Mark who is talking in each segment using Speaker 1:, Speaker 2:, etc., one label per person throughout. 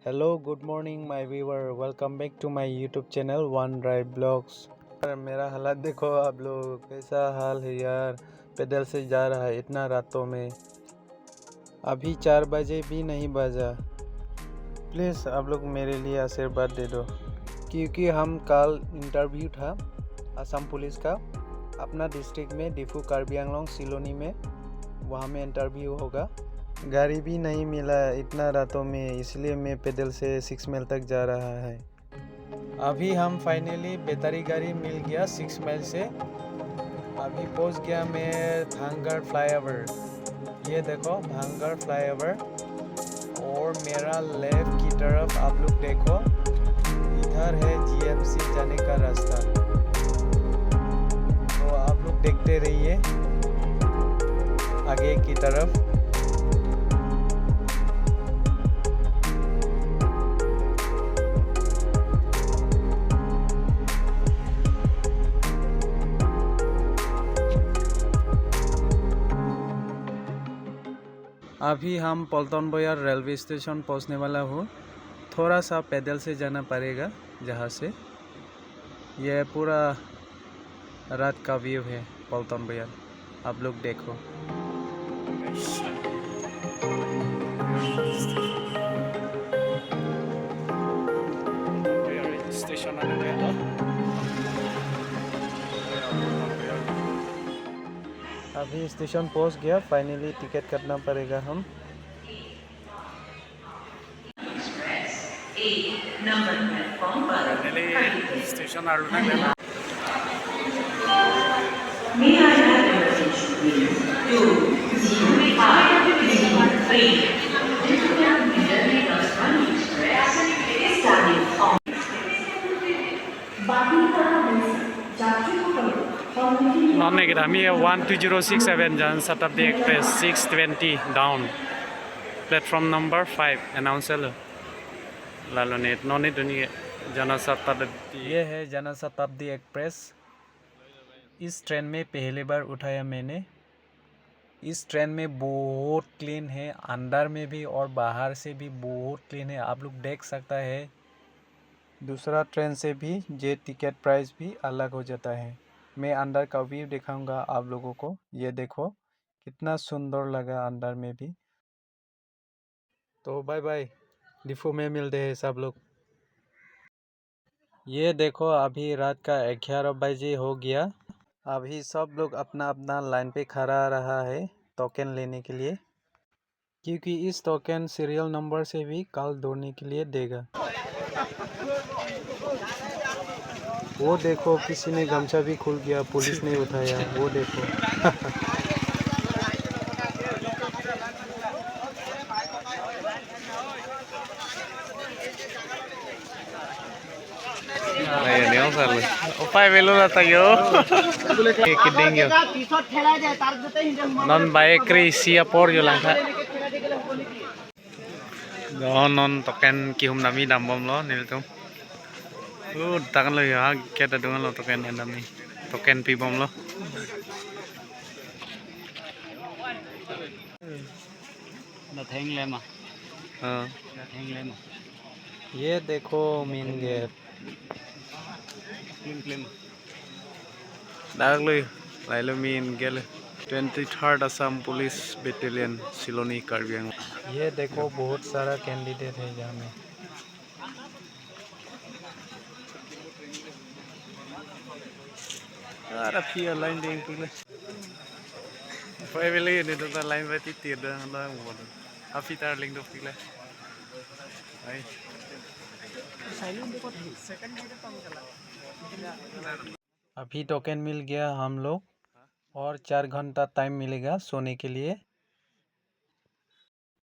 Speaker 1: Hello good morning my viewer, welcome back to my YouTube channel one drive blogs. मेरा हालत देखो आप लोग, कैसा हाल है यार। पैदल से जा रहा है इतना रातों में, अभी 4 बजे भी नहीं बजा। प्लीज़ आप लोग मेरे लिए आशीर्वाद दे दो, क्योंकि हम कल इंटरव्यू था असम पुलिस का अपना डिस्ट्रिक्ट में, डिफू कार्बी आंगलोंग सिलोनी में। वहाँ में इंटरव्यू होगा। गाड़ी भी नहीं मिला इतना रातों में, इसलिए मैं पैदल से 6 माइल तक जा रहा है। अभी हम फाइनली बेतारी गाड़ी मिल गया 6 माइल से। अभी पहुंच गया मैं भांगड़ फ्लाईओवर। ये देखो भांगड़ फ्लाईओवर, और मेरा लेफ्ट की तरफ आप लोग देखो, इधर है जीएमसी जाने का रास्ता। तो आप लोग देखते रहिए आगे की तरफ। अभी हम पल्टन बोयार रेलवे स्टेशन पहुंचने वाला हूँ। थोड़ा सा पैदल से जाना पड़ेगा जहाँ से। यह पूरा रात का व्यू है पल्टन बोयार, आप लोग देखो। स्टेशन अभी स्टेशन पहुंच गया। फाइनली टिकट काटना पड़ेगा हम। Station
Speaker 2: May I have your attention please? 205-3. Difficult Delhi Rajdhani Express is standing on.
Speaker 1: Non-negative. 12067 Jan Shatabdi Express 620 down. Platform number 5 announcer लालो नेट नॉन दुनिया जन शताब्दी। ये है जन शताब्दी एक्सप्रेस। इस ट्रेन में पहली बार उठाया मैंने। इस ट्रेन में बहुत क्लीन है, अंदर में भी और बाहर से भी बहुत क्लीन है, आप लोग देख सकता है। दूसरा ट्रेन से भी ये टिकट प्राइस भी अलग हो जाता है। मैं अंदर का व्यू दिखाऊंगा आप लोगों को। ये देखो कितना सुंदर लगा अंदर में भी। तो बाय बाय, डिफो में मिलते हैं सब लोग। ये देखो अभी रात का 11 बजे हो गया। अभी सब लोग अपना अपना लाइन पे खड़ा रहा है टोकन लेने के लिए, क्योंकि इस टोकन सीरियल नंबर से भी कल दौड़ने के लिए देगा। वो देखो किसी ने गमछा भी खुल गया, पुलिस ने उठाया, वो देखो। उपाय वेलो रहता यो किडिंग यो नॉन बाइक रे सिया पर यो लांखा नॉन टोकन की हम नामी दाम बम लो निल तुम ताकन लो या क्या ता दुंगा लो टोकन नामी टोकन पी बम लो
Speaker 3: ना थैंक लेमा।
Speaker 1: हां
Speaker 3: ना थैंक लेमा
Speaker 1: ये देखो मेन गेट
Speaker 3: क्लेम
Speaker 1: डाक लो लाइलो मेन गेल 23rd Assam police battalion Siloni Karbi Anglong. ये देखो बहुत सारा कैंडिडेट है यहाँ में। Ada pia lain ding pula. Family ni tu lain berarti tiada ada buat. Api tar link tu pula. Hai. अभी टोकन मिल गया हम लोग, और 4 घंटा टाइम मिलेगा सोने के लिए।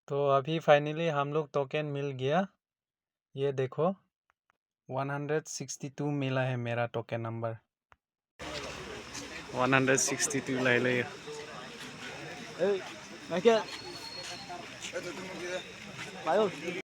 Speaker 1: तो अभी फाइनली हम लोग टोकन मिल गया। ये देखो 162 मिला है मेरा टोकन नंबर 162 लाई ले।
Speaker 3: ए मैं क्या